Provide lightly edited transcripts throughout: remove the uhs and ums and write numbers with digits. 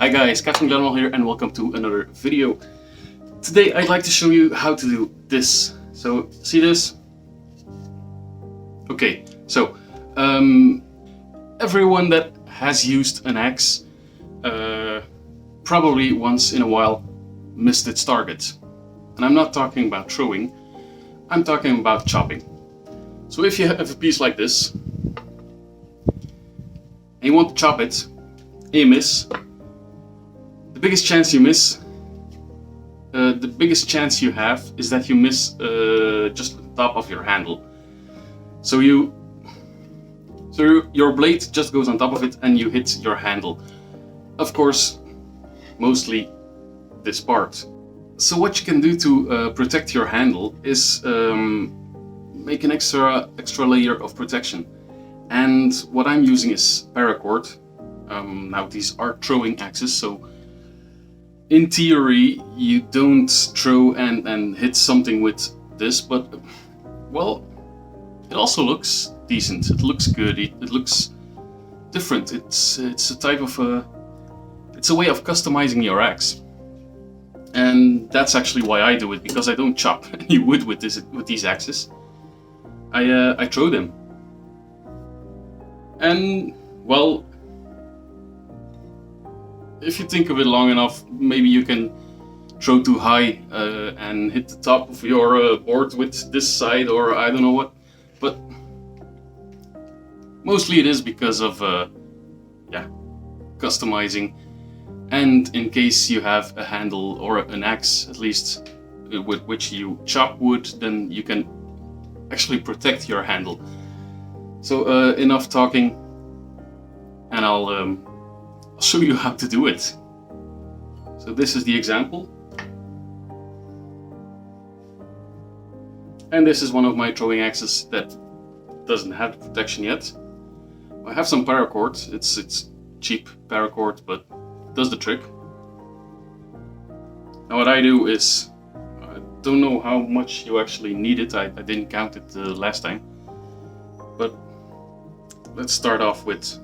Hi guys, Captain Glenwell here and welcome to another video. Today I'd like to show you how to do this. So, see this? Okay, so everyone that has used an axe probably once in a while missed its target. And I'm not talking about throwing, I'm talking about chopping. So if you have a piece like this, and you want to chop it, and you miss, the biggest chance you miss, the biggest chance you have is that you miss just the top of your handle. So your blade just goes on top of it and you hit your handle. Of course, mostly this part. So what you can do to protect your handle is make an extra layer of protection. And what I'm using is Paracord. Now these are throwing axes, so in theory you don't throw and hit something with this, but well, it also looks decent. It looks good. It looks different. It's a type of it's a way of customizing your axe, and that's actually why I do it, because I don't chop any wood with these axes. I throw them. And, well, if you think of it long enough, maybe you can throw too high and hit the top of your board with this side, or I don't know what. But mostly it is because of customizing. And in case you have a handle or an axe, at least, with which you chop wood, then you can actually protect your handle. So enough talking, and I'll show you how to do it. So this is the example, and this is one of my throwing axes that doesn't have the protection yet. I have some paracord. It's cheap paracord, but it does the trick. Now what I do is, I don't know how much you actually need it. I didn't count it last time. But let's start off with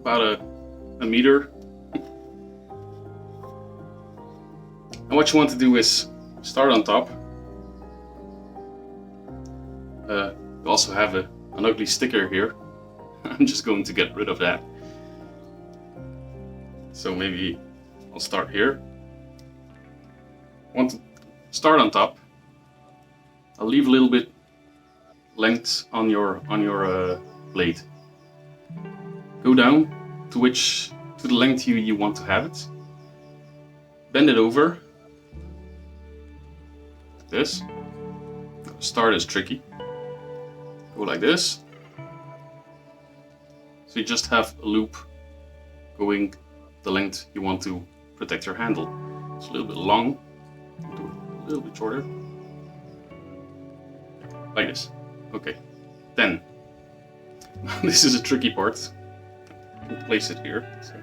about a meter. And what you want to do is start on top. You also have an ugly sticker here. I'm just going to get rid of that. So maybe I'll start here. Want to start on top. I'll leave a little bit length on your blade. Go down to the length you want to have it. Bend it over. Like this. Start is tricky. Go like this. So you just have a loop going the length you want to protect your handle. It's a little bit long. Do it a little bit shorter. Like this. Okay. Then this is a tricky part. We'll place it here. So.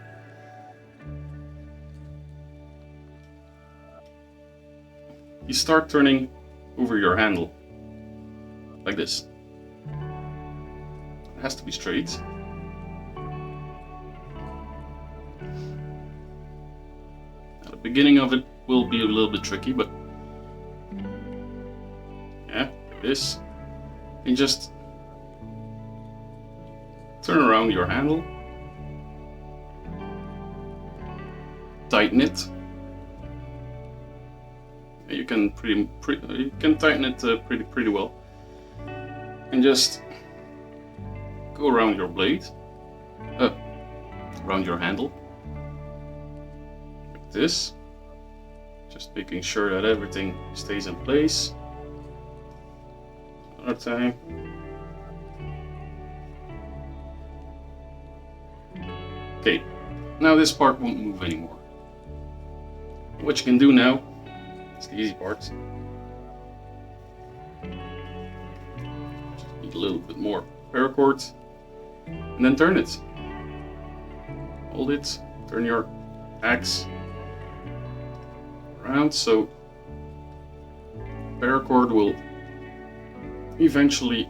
You start turning over your handle like this. It has to be straight. Now, the beginning of it will be a little bit tricky, but yeah, this. And just turn around your handle, tighten it. You can tighten it pretty well, and just go around your blade, around your handle, like this. Just making sure that everything stays in place. Another time. Okay, now this part won't move anymore. What you can do now, it's the easy part. Just need a little bit more paracord, and then turn it. Hold it, turn your axe around so paracord will eventually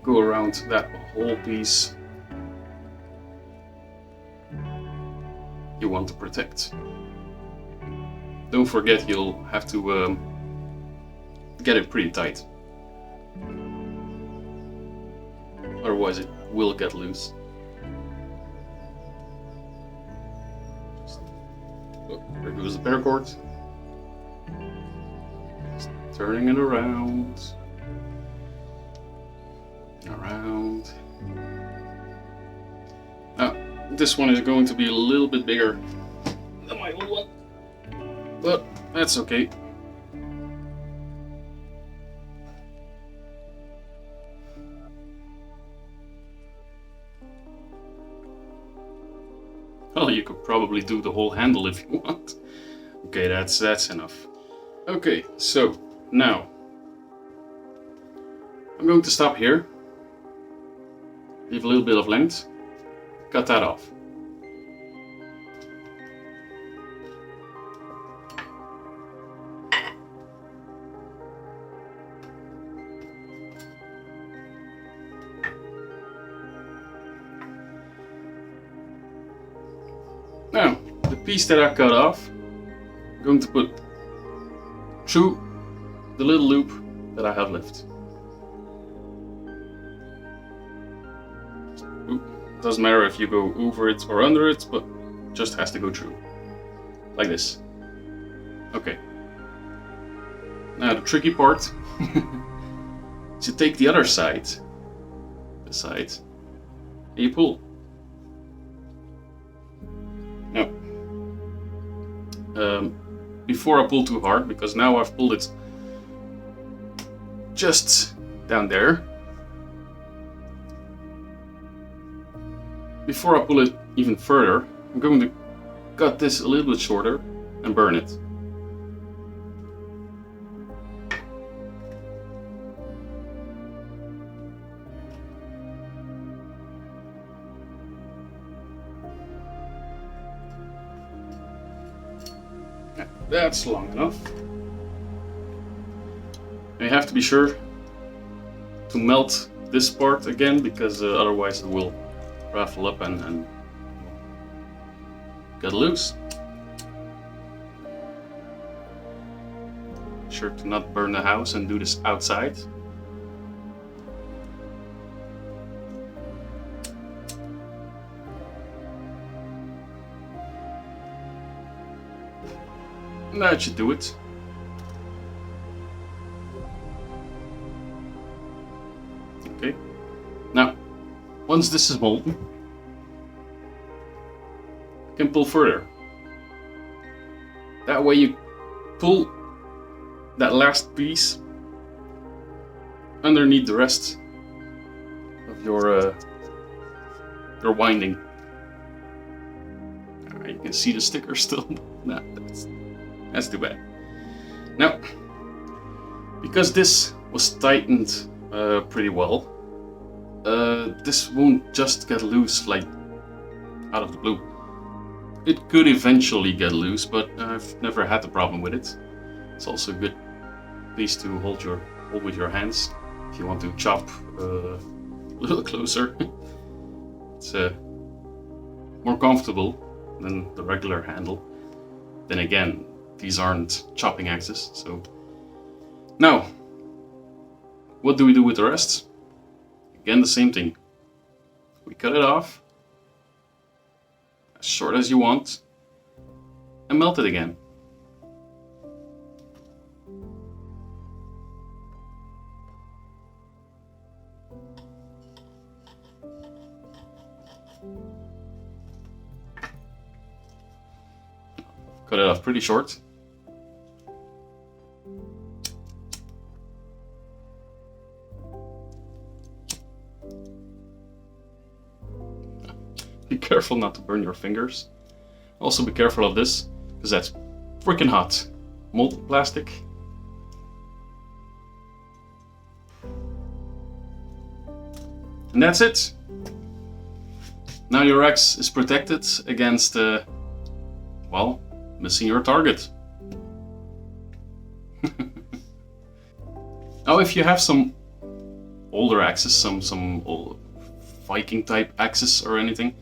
go around that whole piece you want to protect. Don't forget, you'll have to get it pretty tight, otherwise it will get loose. There goes the paracord. Just turning it around. Around. Now, this one is going to be a little bit bigger than my old one, but that's okay. Well, you could probably do the whole handle if you want. Okay, that's enough. Okay, so now I'm going to stop here. Leave a little bit of length. Cut that off. Now, the piece that I cut off, I'm going to put through the little loop that I have left. Doesn't matter if you go over it or under it, but just has to go through. Like this. Okay. Now the tricky part is you take the other side, this side, and you pull. Now, before I pull too hard, because now I've pulled it just down there. Before I pull it even further, I'm going to cut this a little bit shorter and burn it. That's long enough. And you have to be sure to melt this part again, because otherwise it will raffle up and get loose. Sure to not burn the house and do this outside. That should do it. Okay. Now, once this is molten, you can pull further. That way you pull that last piece underneath the rest of your winding. You can see the sticker still. Nah, that's too bad. Now, because this was tightened pretty well, this won't just get loose like out of the blue. It could eventually get loose, but I've never had the problem with it. It's also a good piece to hold with your hands if you want to chop a little closer. It's more comfortable than the regular handle. Then again, these aren't chopping axes, so. Now, what do we do with the rest? Again, the same thing. We cut it off, as short as you want, and melt it again. Cut it off pretty short. Be careful not to burn your fingers. Also be careful of this, because that's freaking hot. Molten plastic. And that's it. Now your axe is protected against, well, missing your target. Now if you have some older axes, some old Viking type axes or anything.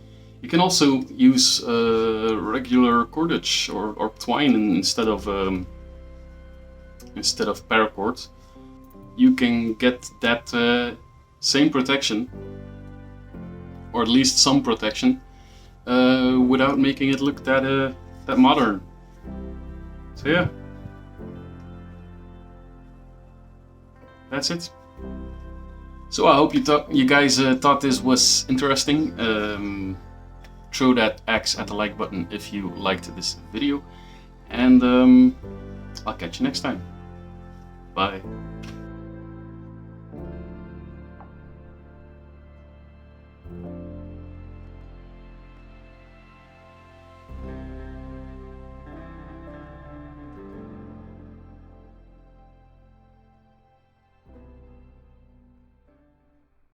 You can also use regular cordage or twine instead of paracord. You can get that same protection, or at least some protection, without making it look that modern. So yeah, that's it. So I hope you guys thought this was interesting. Throw that X at the like button if you liked this video, and I'll catch you next time. Bye.